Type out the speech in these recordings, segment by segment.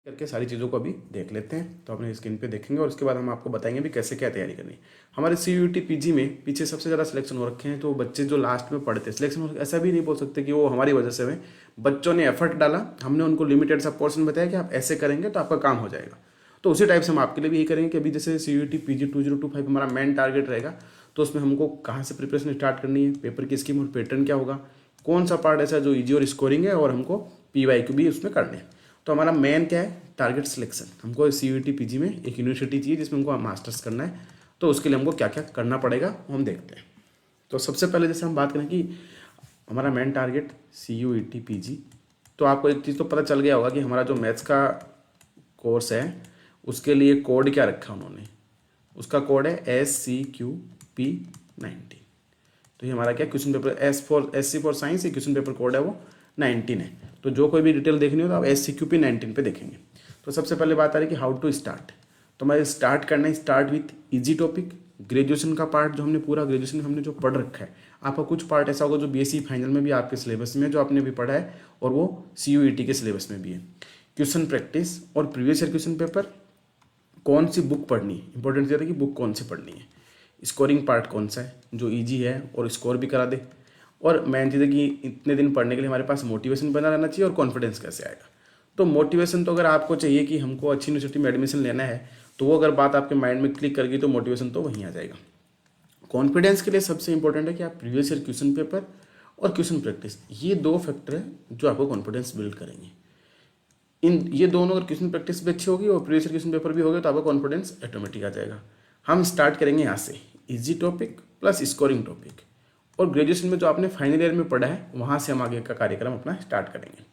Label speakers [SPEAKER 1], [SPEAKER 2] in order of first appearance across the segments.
[SPEAKER 1] करके सारी चीज़ों को अभी देख लेते हैं। तो अपने स्क्रीन पे देखेंगे और उसके बाद हम आपको बताएंगे भी कैसे क्या तैयारी करनी है। हमारे CUET PG में पीछे सबसे ज़्यादा सिलेक्शन हो रखे हैं, तो बच्चे जो लास्ट में पढ़ते हैं सिलेक्शन हो, ऐसा भी नहीं बोल सकते कि वो हमारी वजह से हुए। बच्चों ने एफर्ट डाला, हमने उनको लिमिटेड सा पोर्शन बताया कि आप ऐसे करेंगे तो आपका काम हो जाएगा। तो उसी टाइप से हम आपके लिए भी यही करेंगे कि अभी जैसे CUET PG 2025 हमारा मेन टारगेट रहेगा, तो उसमें हमको कहाँ से प्रिपरेशन स्टार्ट करनी है, पेपर की स्कीम और पैटर्न क्या होगा, कौन सा पार्ट ऐसा जो ईजी और स्कोरिंग है, और हमको PYQ भी उसमें करने हैं। तो हमारा मेन क्या है, टारगेट सिलेक्शन। हमको CUET PG में एक यूनिवर्सिटी चाहिए जिसमें हमको मास्टर्स करना है, तो उसके लिए हमको क्या क्या करना पड़ेगा वो हम देखते हैं। तो सबसे पहले जैसे हम बात करें कि हमारा मेन टारगेट CUET PG, तो आपको एक चीज़ तो पता चल गया होगा कि हमारा जो मैथ्स का कोर्स है उसके लिए कोड क्या रखा उन्होंने, उसका कोड है SCQP19। तो ये हमारा क्या question paper SC for science, ये क्वेश्चन पेपर कोड है वो 19 है। तो जो कोई भी डिटेल देखनी हो तो आप SCQP19 पे देखेंगे। तो सबसे पहले बात आ रही है कि हाउ टू स्टार्ट। तो हमारे स्टार्ट करना है, start with easy topic. Graduation का पार्ट जो हमने पूरा ग्रेजुएशन में हमने जो पढ़ रखा है, आपका कुछ पार्ट ऐसा होगा जो BSc फाइनल में भी आपके सिलेबस में जो आपने भी पढ़ा है और वो CUET के सिलेबस में भी है। क्वेश्चन प्रैक्टिस और प्रीवियस ईयर क्वेश्चन पेपर, कौन सी बुक पढ़नी है, इंपॉर्टेंट ज़्यादा कि बुक कौन सी पढ़नी है। स्कोरिंग पार्ट कौन सा है जो इजी है और स्कोर भी करा दे, और मेन चीज़ है कि इतने दिन पढ़ने के लिए हमारे पास मोटिवेशन बना रहना चाहिए। और कॉन्फिडेंस कैसे आएगा, तो मोटिवेशन तो अगर आपको चाहिए कि हमको अच्छी यूनिवर्सिटी में एडमिशन लेना है, तो वो अगर बात आपके माइंड में क्लिक कर गई तो मोटिवेशन तो वहीं आ जाएगा। कॉन्फिडेंस के लिए सबसे इंपॉर्टेंट है कि आप प्रीवियस ईयर क्वेश्चन पेपर और क्वेश्चन प्रैक्टिस, ये दो फैक्टर है जो आपको कॉन्फिडेंस बिल्ड करेंगे। इन ये दोनों अगर क्वेश्चन प्रैक्टिस भी अच्छी होगी और प्रीवियस ईयर क्वेश्चन पेपर भी होगा तो आपका कॉन्फिडेंस ऑटोमेटिक आ जाएगा। हम स्टार्ट करेंगे यहाँ से, easy topic plus scoring topic, और ग्रेजुएशन में जो आपने फाइनल ईयर में पढ़ा है वहाँ से हम आगे का कार्यक्रम अपना स्टार्ट करेंगे।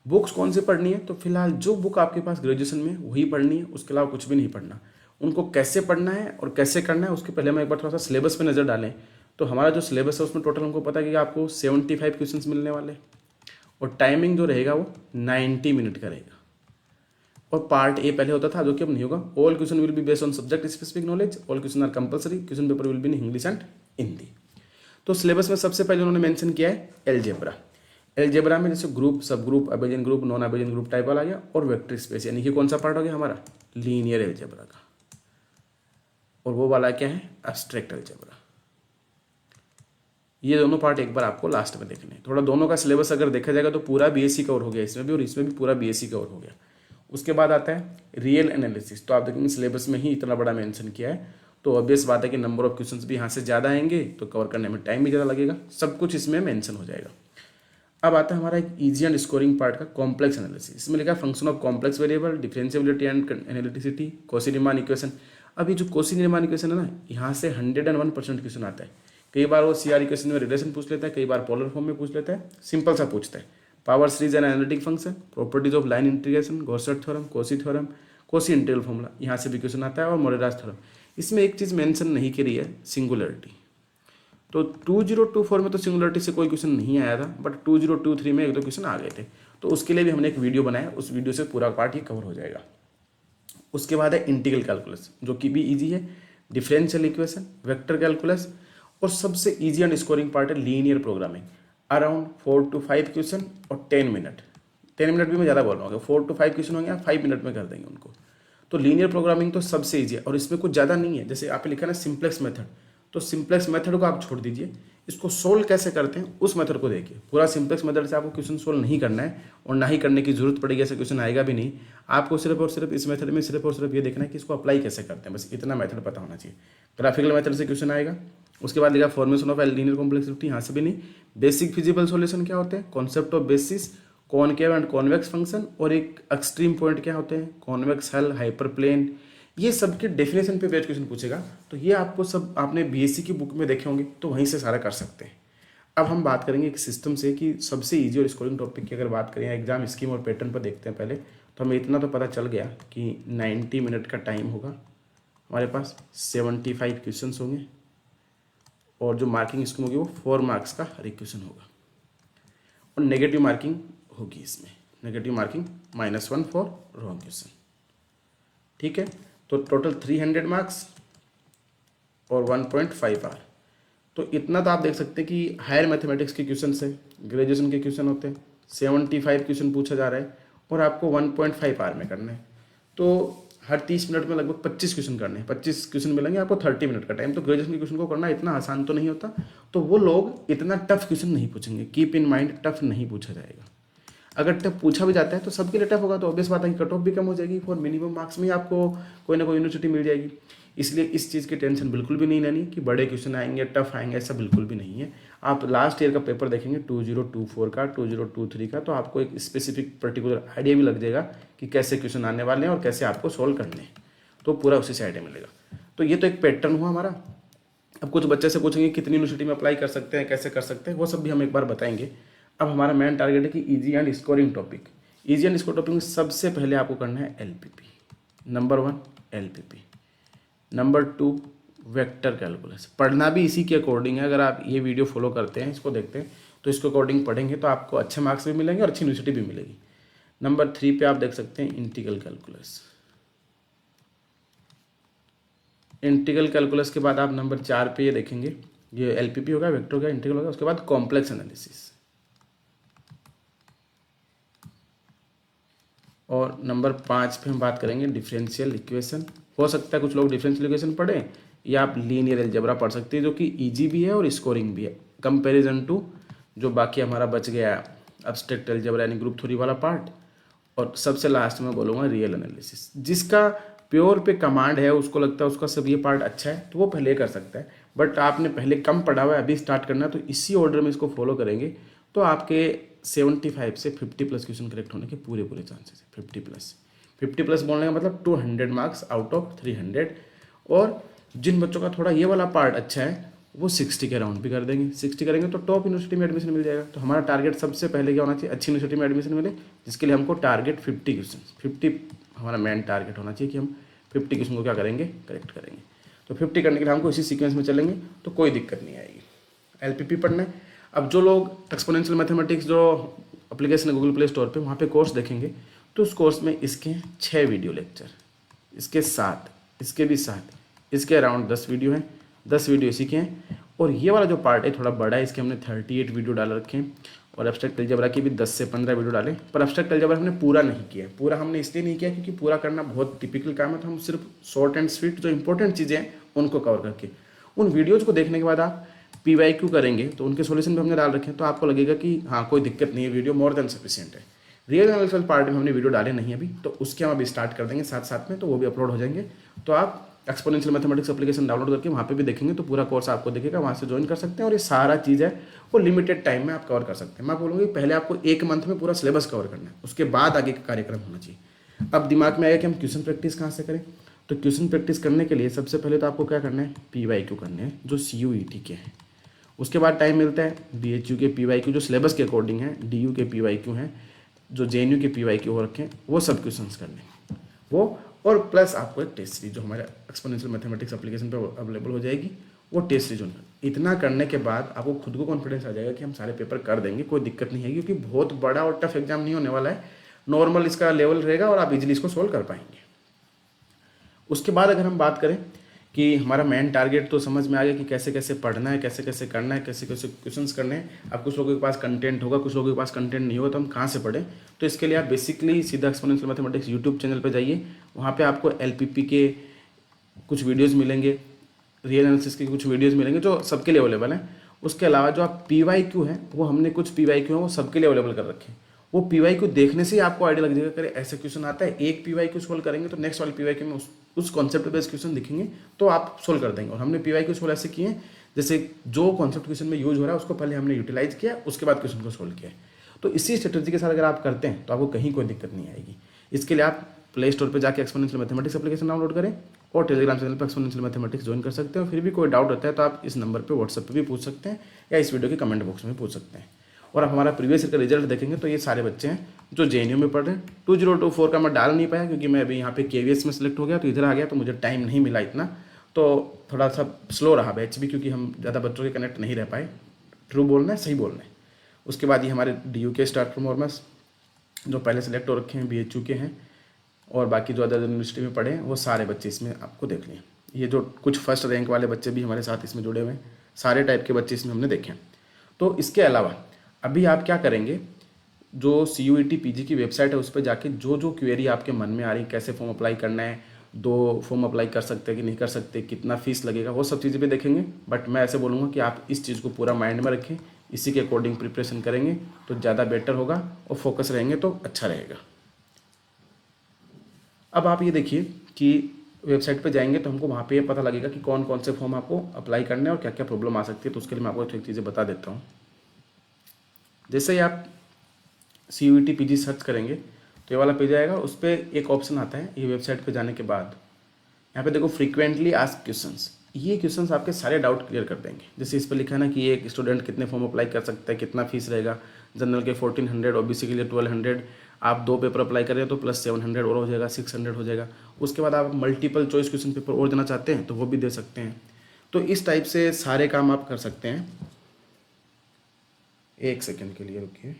[SPEAKER 1] बुक्स कौन सी पढ़नी है, तो फिलहाल जो बुक आपके पास ग्रेजुएशन में वही पढ़नी है, उसके अलावा कुछ भी नहीं पढ़ना। उनको कैसे पढ़ना है और कैसे करना है उसके पहले हम एक बार थोड़ा सा सिलेबस पे नज़र डालें। तो हमारा जो सिलेबस है उसमें टोटल हमको पता है कि आपको 75 क्वेश्चंस मिलने वाले, और टाइमिंग जो रहेगा वो 90 मिनट का रहेगा। और पार्ट ए पहले होता था जो कि अब नहीं होगा। All question will be based on subject specific knowledge, all question are compulsory, question paper will be in English and Hindi. तो सिलेबस में सबसे पहले उन्होंने मेंशन किया है एलजेब्रा। एलजेब्रा में जैसे ग्रुप, सब group, abelian group, non abelian group type वाला आ गया, और वेक्टर स्पेस, यानी कि कौन सा पार्ट हो गया हमारा, लीनियर एलजेब्रा का। और वो वाला क्या है, एब्स्ट्रैक्ट एलजेब्रा। ये दोनों पार्ट एक बार आपको लास्ट में देखने हैं। थोड़ा दोनों का सिलेबस अगर देखा जाएगा तो पूरा BSc कवर हो गया इसमें भी, और इसमें भी पूरा BSc कवर हो गया। उसके बाद आता है रियल एनालिसिस। तो आप देखेंगे सिलेबस में ही इतना बड़ा मेंशन किया है, तो ऑब्वियस बात है कि नंबर ऑफ क्वेश्चंस भी यहाँ से ज़्यादा आएंगे, तो कवर करने में टाइम भी ज़्यादा लगेगा। सब कुछ इसमें मेंशन हो जाएगा। अब आता है हमारा एक इजी एंड स्कोरिंग पार्ट का कॉम्प्लेक्स एनालिसिस। इसमें लिखा है function of complex variable, differentiability and analyticity, Cauchy-Riemann equation. अभी जो कॉची-रीमान इक्वेशन है ना, यहाँ से 101% क्वेश्चन आता है। कई बार वो CR इक्वेशन में रिलेशन पूछ लेता है, कई बार पोलर फॉर्म में पूछ लेता है, सिंपल सा पूछता है। Power series and analytic function, properties of line integration, Gosset theorem, Cauchy theorem, Cauchy integral formula, यहाँ से भी क्वेश्चन आता है, और मोरेरास थ्योरम। इसमें एक चीज़ मेंशन नहीं करी है, सिंगुलरिटी। तो 2024 में तो सिंगुलरिटी से कोई क्वेश्चन नहीं आया था, बट 2023 में एक दो क्वेश्चन आ गए थे। तो उसके लिए भी हमने एक वीडियो बनाया, उस वीडियो से पूरा पार्ट ही कवर हो जाएगा। उसके बाद है इंटीग्रल कैलकुलस, जो कि भी इजी है, डिफरेंशियल इक्वेशन, वेक्टर कैलकुलस, और सबसे इजी एंड स्कोरिंग पार्ट है linear programming. Around 4 to 5 question और 10 मिनट। 10 मिनट भी मैं ज़्यादा बोल रहा हूँ, 4 to 5 क्वेश्चन होंगे, 5 मिनट में कर देंगे उनको। तो लीनियर प्रोग्रामिंग तो सबसे ईजी है, और इसमें कुछ ज़्यादा नहीं है। जैसे आप लिखा ना सिंप्लेक्स मेथड, तो सिंप्लेक्स मेथड को आप छोड़ दीजिए, इसको सोल्व कैसे करते हैं उस मेथड को देखिए। पूरा सिंप्लेक्स मेथड से आपको क्वेश्चन सोल्व नहीं करना है, और ना ही करने की जरूरत पड़ेगी, ऐसा क्वेश्चन आएगा भी नहीं। आपको सिर्फ और सिर्फ इस मेथड में सिर्फ और सिर्फ ये देखना है कि इसको अप्लाई कैसे करते हैं, बस इतना मेथड पता होना चाहिए। ग्राफिकल मेथड से क्वेश्चन आएगा। उसके बाद लिखा फॉर्मेशन ऑफ लीनियर कॉम्प्लेक्सिटी, यहाँ से भी नहीं। बेसिक फिजिबल सॉल्यूशन क्या होते हैं, concept of basis, concave and convex function, और एक एक्सट्रीम पॉइंट क्या होते हैं, कॉन्वेक्स हल, हाइपरप्लेन, ये सब के डेफिनेशन पे बेस्ड क्वेश्चन पूछेगा। तो ये आपको सब आपने BSc की बुक में देखे होंगे, तो वहीं से सारा कर सकते हैं। अब हम बात करेंगे एक सिस्टम से कि सबसे इजी और स्कोरिंग टॉपिक की अगर बात करें, एग्जाम स्कीम और पैटर्न पर देखते हैं पहले। तो हमें इतना तो पता चल गया कि 90 मिनट का टाइम होगा, हमारे पास 75 क्वेश्चन होंगे, और जो मार्किंग स्कीम होगी वो 4 मार्क्स का हर एक क्वेश्चन होगा, और नेगेटिव मार्किंग होगी इसमें, negative marking -1 for wrong question. ठीक है, तो टोटल 300 मार्क्स और 1.5 आवर। तो इतना तो आप देख सकते हैं कि हायर मैथमेटिक्स के क्वेश्चन से ग्रेजुएशन के क्वेश्चन होते हैं, 75 क्वेश्चन पूछा जा रहा है, और आपको 1.5 आवर में करना है। तो हर 30 मिनट में लगभग 25 क्वेश्चन करने हैं, 25 क्वेश्चन मिलेंगे आपको 30 मिनट का टाइम। तो ग्रेजुएशन के क्वेश्चन को करना इतना आसान तो नहीं होता, तो वो लोग इतना टफ क्वेश्चन नहीं पूछेंगे। कीप इन माइंड, टफ नहीं पूछा जाएगा। अगर टफ पूछा भी जाता है तो सबके लिए टफ होगा, तो ऑब्वियस बात है कि कट ऑफ भी कम हो जाएगी, फॉर मिनिमम मार्क्स में आपको कोई ना कोई यूनिवर्सिटी मिल जाएगी। इसलिए इस चीज़ की टेंशन बिल्कुल भी नहीं लेनी कि बड़े क्वेश्चन आएंगे, टफ आएंगे, ऐसा बिल्कुल भी नहीं है। आप लास्ट ईयर का पेपर देखेंगे 2024 का, 2023 का, तो आपको एक स्पेसिफिक पर्टिकुलर आइडिया भी लग जाएगा कि कैसे क्वेश्चन आने वाले हैं और कैसे आपको सोल्व करने हैं, तो पूरा उसी से आइडिया मिलेगा। तो ये तो एक पैटर्न हुआ हमारा। अब कुछ बच्चे से पूछेंगे कितनी यूनिवर्सिटी में अप्लाई कर सकते हैं, कैसे कर सकते हैं, वो सब भी हम एक बार बताएंगे। अब हमारा मेन टारगेट है कि easy and scoring topic. Easy and score topic में सबसे पहले आपको करना है LPP, number 1 LPP, number 2 vector calculus. पढ़ना भी इसी के अकॉर्डिंग है। अगर आप ये वीडियो फॉलो करते हैं, इसको देखते हैं, तो इसके अकॉर्डिंग पढ़ेंगे तो आपको अच्छे मार्क्स भी मिलेंगे और अच्छी यूनिवर्सिटी भी मिलेगी। नंबर 3 पे आप देख सकते हैं इंटीग्रल कैलकुलस। इंटीग्रल कैलकुलस के बाद आप नंबर 4 पे ये देखेंगे, ये एलपीपी होगा, वेक्टर होगा, इंटीग्रल होगा। उसके बाद कॉम्प्लेक्स एनालिसिस। और नंबर 5 पे हम बात करेंगे डिफरेंशियल इक्वेशन। हो सकता है कुछ लोग डिफरेंशियल इक्वेशन पढ़ें, या आप लीनियर अलजेब्रा पढ़ सकते हैं, जो कि इजी भी है और स्कोरिंग भी है कंपैरिजन टू जो बाकी हमारा बच गया एब्स्ट्रैक्ट अलजेब्रा यानी ग्रुप थ्योरी वाला पार्ट। और सबसे लास्ट में बोलूँगा रियल एनालिसिस। जिसका प्योर पे कमांड है, उसको लगता है उसका सब ये पार्ट अच्छा है, तो वो पहले कर सकता है। बट आपने पहले कम पढ़ा हुआ है, अभी स्टार्ट करना है, तो इसी ऑर्डर में इसको फॉलो करेंगे तो आपके 75 से 50+ क्वेश्चन करेक्ट होने के पूरे चांसेस है। 50+ बोलने का मतलब 200 मार्क्स आउट ऑफ 300। और जिन बच्चों का थोड़ा ये वाला पार्ट अच्छा है वो 60 के राउंड भी कर देंगे। 60 करेंगे तो टॉप यूनिवर्सिटी में एडमिशन मिल जाएगा। तो हमारा टारगेट सबसे पहले क्या होना चाहिए, अच्छी यूनिवर्सिटी में एडमिशन मिले, जिसके लिए हमको टारगेट 50 क्वेश्चन, 50 हमारा मेन टारगेट होना चाहिए कि हम 50 क्वेश्चन को क्या करेंगे, करेक्ट करेंगे। तो 50 करने के लिए हमको इसी सीक्वेंस में चलेंगे तो कोई दिक्कत नहीं आएगी। एलपीपी पढ़ना है। अब जो लोग एक्सपोनेंशियल मैथमेटिक्स जो एप्लीकेशन है गूगल प्ले स्टोर पे, वहाँ पे कोर्स देखेंगे, तो उस कोर्स में इसके 6 वीडियो लेक्चर, इसके 7, इसके भी 7, इसके अराउंड 10 वीडियो हैं, 10 वीडियो इसी के हैं। और ये वाला जो पार्ट है थोड़ा बड़ा है, इसके हमने 38 वीडियो डाल रखे हैं। और एब्स्ट्रैक्ट अलजेब्रा की भी 10 से 15 वीडियो डाले। पर एब्स्ट्रैक्ट अलजेब्रा हमने पूरा नहीं किया। पूरा हमने इसलिए नहीं किया क्योंकि पूरा करना बहुत टिपिकल काम है, तो हम सिर्फ शॉर्ट एंड स्वीट जो इंपॉर्टेंट चीज़ें हैं उनको कवर करके, उन वीडियोज़ को देखने के बाद आप PYQ करेंगे तो उनके सॉल्यूशन भी हमने डाल रखे हैं, तो आपको लगेगा कि हाँ कोई दिक्कत नहीं है, वीडियो मोर देन सफिशिएंट है। रियल एनालिसिस पार्ट में हमने वीडियो डाले नहीं अभी, तो उसके हम अभी स्टार्ट कर देंगे साथ साथ में, तो वो भी अपलोड हो जाएंगे। तो आप एक्सपोनेंशियल मैथमेटिक्स एप्लीकेशन डाउनलोड करके वहाँ पे भी देखेंगे तो पूरा कोर्स आपको दिखेगा, वहाँ से ज्वाइन कर सकते हैं। और ये सारा चीज़ है वो लिमिटेड टाइम में आप कवर कर सकते हैं। मैं बोलूँगी पहले आपको 1 मंथ में पूरा सिलेबस कवर करना है, उसके बाद आगे का कार्यक्रम होना चाहिए। अब दिमाग में आया कि हम क्वेश्चन प्रैक्टिस कहाँ से करें, तो क्वेश्चन प्रैक्टिस करने के लिए सबसे पहले तो आपको क्या करना है, PYQ करने हैं जो CUET के हैं। उसके बाद टाइम मिलता है DHU के PYQ जो सिलेबस के अकॉर्डिंग है, DU के PYQ हैं, जो JNU के PYQ हो रखे हैं, वो सब क्वेश्चंस करने वो। और प्लस आपको एक टेस्ट सीरीज जो हमारे एक्सपोनेंशियल मैथमेटिक्स एप्लीकेशन पे अवेलेबल हो जाएगी, वो टेस्ट सीरीज होना। इतना करने के बाद आपको खुद को कॉन्फिडेंस आ जाएगा कि हम सारे पेपर कर देंगे, कोई दिक्कत नहीं है, क्योंकि बहुत बड़ा और टफ एग्जाम नहीं होने वाला है, नॉर्मल इसका लेवल रहेगा और आप इजीली इसको सोल्व कर पाएंगे। उसके बाद अगर हम बात करें कि हमारा मेन टारगेट तो समझ में आ गया कि कैसे कैसे पढ़ना है, कैसे कैसे करना है, कैसे कैसे क्वेश्चंस करने हैं। अब कुछ लोगों के पास कंटेंट होगा, कुछ लोगों के पास कंटेंट नहीं होगा, तो हम कहाँ से पढ़ें। तो इसके लिए आप बेसिकली सीधा एक्सपोनेंशियल मैथमेटिक्स यूट्यूब चैनल पर जाइए, वहाँ पे आपको LPP के कुछ वीडियोज़ मिलेंगे, रियल एनालिसिस के कुछ वीडियोज़ मिलेंगे जो सबके लिए अवेलेबल हैं। उसके अलावा जो आप PYQ हैं, वो हमने कुछ PYQ हैं वो सबके लिए अवेलेबल कर रखे हैं। वो PYQ देखने से ही आपको आइडिया लग जाएगा, करे ऐसे क्वेश्चन आता है, एक PYQ सोल्व करेंगे तो नेक्स्ट वाले PYQ में उस कॉन्सेप्ट बेस्ड क्वेश्चन दिखेंगे तो आप सोल्व कर देंगे। और हमने PYQ सोल्व ऐसे किए हैं जैसे जो कॉन्सेप्ट क्वेश्चन में यूज हो रहा है उसको पहले हमने यूटिलाइज किया, उसके बाद क्वेश्चन को सोल्व किया। तो इसी स्ट्रेटेजी के साथ अगर आप करते हैं तो आपको कहीं कोई दिक्कत नहीं आएगी। इसके लिए आप प्ले स्टोर पर जाकर एक्सपोनेंशियल मैथमेटिक्स एप्लीकेशन डाउनलोड करें और टेलीग्राम चैनल पर एक्सपोनेंशियल मैथमेटिक्स ज्वाइन कर सकते हैं। फिर भी कोई डाउट रहता है तो आप इस नंबर पर व्हाट्सएप पर भी पूछ सकते हैं या इस वीडियो के कमेंट बॉक्स में पूछ सकते हैं। और आप हमारा प्रीवियस ईयर का रिजल्ट देखेंगे तो ये सारे बच्चे हैं जो JNU में पढ़ रहे हैं। 2024 का मैं डाल नहीं पाया क्योंकि मैं अभी यहाँ पे KVS में सेलेक्ट हो गया, तो इधर आ गया तो मुझे टाइम नहीं मिला इतना, तो थोड़ा सा स्लो रहा बैच भी, क्योंकि हम ज़्यादा बच्चों के कनेक्ट नहीं रह पाए। ट्रू बोलना है, सही बोलना है। उसके बाद ये हमारे DU के स्टार्ट परफॉर्मेंस जो पहले सेलेक्ट हो रखे हैं, BHU के हैं, और बाकी जो अदर यूनिवर्सिटी में पढ़े हैं वो सारे बच्चे इसमें आपको देख लें। ये जो कुछ फर्स्ट रैंक वाले बच्चे भी हमारे साथ इसमें जुड़े हुए हैं, सारे टाइप के बच्चे इसमें हमने देखे हैं। तो इसके अलावा अभी आप क्या करेंगे, जो CUET PG की वेबसाइट है उस पर जाके जो जो क्वेरी आपके मन में आ रही, कैसे फॉर्म अप्लाई करना है, 2 फॉर्म अप्लाई कर सकते हैं कि नहीं कर सकते, कितना फीस लगेगा, वो सब चीज़ें भी देखेंगे। बट मैं ऐसे बोलूँगा कि आप इस चीज़ को पूरा माइंड में रखें, इसी के अकॉर्डिंग प्रिपरेशन करेंगे तो ज़्यादा बेटर होगा और फोकस रहेंगे तो अच्छा रहेगा। अब आप ये देखिए कि वेबसाइट पे जाएंगे तो हमको वहाँ पे पता लगेगा कि कौन कौन से फॉर्म आपको अप्लाई करने हैं और क्या क्या प्रॉब्लम आ सकती है। तो उसके लिए मैं आपको एक चीज़ें बता देता हूँ। जैसे ही आप CUET PG सर्च करेंगे तो ये वाला पेज आएगा, उस पर एक ऑप्शन आता है ये वेबसाइट पे जाने के बाद। यहाँ पे देखो फ्रीक्वेंटली आस्क्ड क्वेश्चंस, ये क्वेश्चंस आपके सारे डाउट क्लियर कर देंगे। जैसे इस पर लिखा है ना कि एक स्टूडेंट कितने फॉर्म अप्लाई कर सकता है, कितना फीस रहेगा, जनरल के 1400, OBC के लिए 1200, आप 2 पेपर अप्लाई कर रहे हैं तो प्लस 700 और हो जाएगा, 600 हो जाएगा। उसके बाद आप मल्टीपल चॉइस क्वेश्चन पेपर और देना चाहते हैं तो वो भी दे सकते हैं। तो इस टाइप से सारे काम आप कर सकते हैं। एक सेकेंड के लिए रुकिए।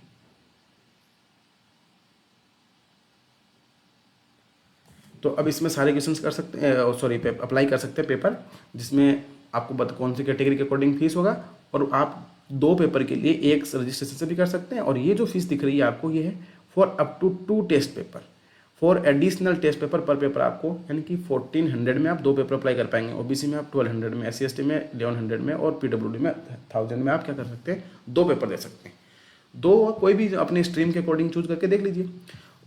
[SPEAKER 1] तो अब इसमें सारे क्वेश्चंस कर सकते हैं, सॉरी अप्लाई कर सकते हैं पेपर, जिसमें आपको कौन सी कैटेगरी के अकॉर्डिंग फीस होगा। और आप 2 पेपर के लिए एक रजिस्ट्रेशन से भी कर सकते हैं। और ये जो फीस दिख रही है आपको, ये है for up to 2 test paper. For additional test paper पर पेपर आपको यानी कि 1400 में आप 2 पेपर अप्लाई कर पाएंगे। OBC में आप 1200 में, SC/ST में 1100 में और PWD में 1000 में आप क्या कर सकते हैं, 2 पेपर दे सकते हैं। 2 कोई भी अपने स्ट्रीम के अकॉर्डिंग चूज करके देख लीजिए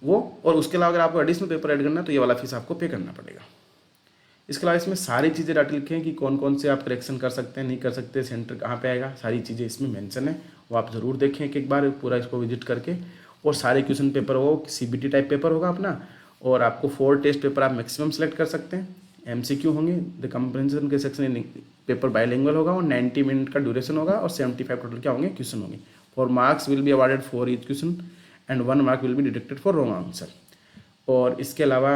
[SPEAKER 1] वो। और उसके अलावा अगर आपको एडिशनल पेपर ऐड करना है तो ये वाला फीस आपको पे करना पड़ेगा। इसके अलावा इसमें सारी चीज़ें डाटा लिखे हैं कि कौन कौन से आप करेक्शन कर सकते हैं, नहीं कर सकते, सेंटर कहाँ पे आएगा, सारी चीज़ें इसमें मेंशन है। वो आप ज़रूर देखें एक बार पूरा इसको विजिट करके। और सारे क्वेश्चन पेपर वो CBT टाइप पेपर होगा अपना। और आपको 4 टेस्ट पेपर आप मैक्सिमम सेलेक्ट कर सकते हैं। MCQ होंगे, द कंप्रेंशन के सेक्शन पेपर बायलिंगुअल होगा और 90 मिनट का ड्यूरेशन होगा और 75 टोटल क्या होंगे, क्वेश्चन होंगे। Four marks will be awarded for each question and 1 mark will be deducted for wrong answer. और इसके अलावा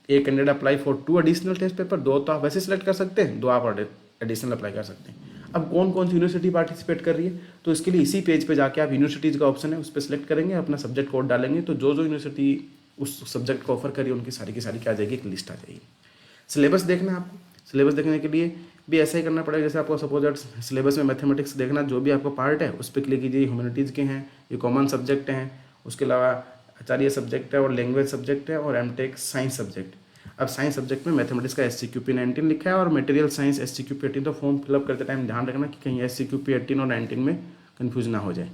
[SPEAKER 1] एक candidate apply for 2 additional test paper, 2 तो आप वैसे सेलेक्ट कर सकते हैं, 2 आप एडिशनल अप्लाई कर सकते हैं। अब कौन कौन सी यूनिवर्सिटी पार्टिसिपेट कर रही है तो इसके लिए इसी पेज पे जाके आप यूनिवर्सिटीज़ का ऑप्शन है उस पर सेलेक्ट करेंगे, अपना सब्जेक्ट कोड डालेंगे तो जो जो यूनिवर्सिटी उस सब्जेक्ट को ऑफर करी उनकी सारी की सारी क्या आ जाएगी, एक लिस्ट आ जाएगी। सिलेबस देखना है आपको, सिलेबस देखने के लिए भी ऐसा ही करना पड़ेगा। जैसे आपको सपोज सिलेबस में मैथमेटिक्स देखना, जो भी आपको पार्ट है उस पर क्लिक कीजिए। ह्यूमैनिटीज़ के हैं, ये कॉमन सब्जेक्ट हैं। उसके अलावा आचार्य सब्जेक्ट है और लैंग्वेज सब्जेक्ट है और MTech साइंस सब्जेक्ट। अब साइंस सब्जेक्ट में मैथमेटिक्स का SCQP 19 लिखा है और मटेरियल साइंस SCQP 18। तो फॉर्म फिलअप करते टाइम ध्यान रखना कि कहीं SCQP 18 और 19 में कन्फ्यूज ना हो जाए।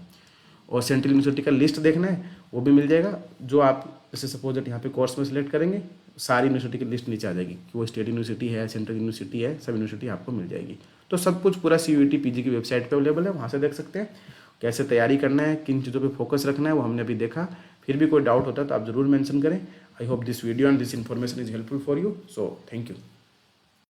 [SPEAKER 1] और सेंट्रल यूनिवर्सिटी का लिस्ट देखना है, वो भी मिल जाएगा। जो आप जैसे सपोज यहाँ पे कोर्स में सिलेक्ट करेंगे, सारी यूनिवर्सिटी की लिस्ट नीचे आ जाएगी कि वो स्टेट यूनिवर्सिटी है, सेंट्रल यूनिवर्सिटी है, सब यूनिवर्सिटी आपको मिल जाएगी। तो सब कुछ पूरा CUET PG की वेबसाइट पे अवेलेबल है, वहाँ से देख सकते हैं। कैसे तैयारी करना है, किन चीज़ों पे फोकस रखना है, वो हमने अभी देखा। फिर भी कोई डाउट होता है तो आप ज़रूर मेंशन करें। I hope this video and this information is helpful for you. So thank you.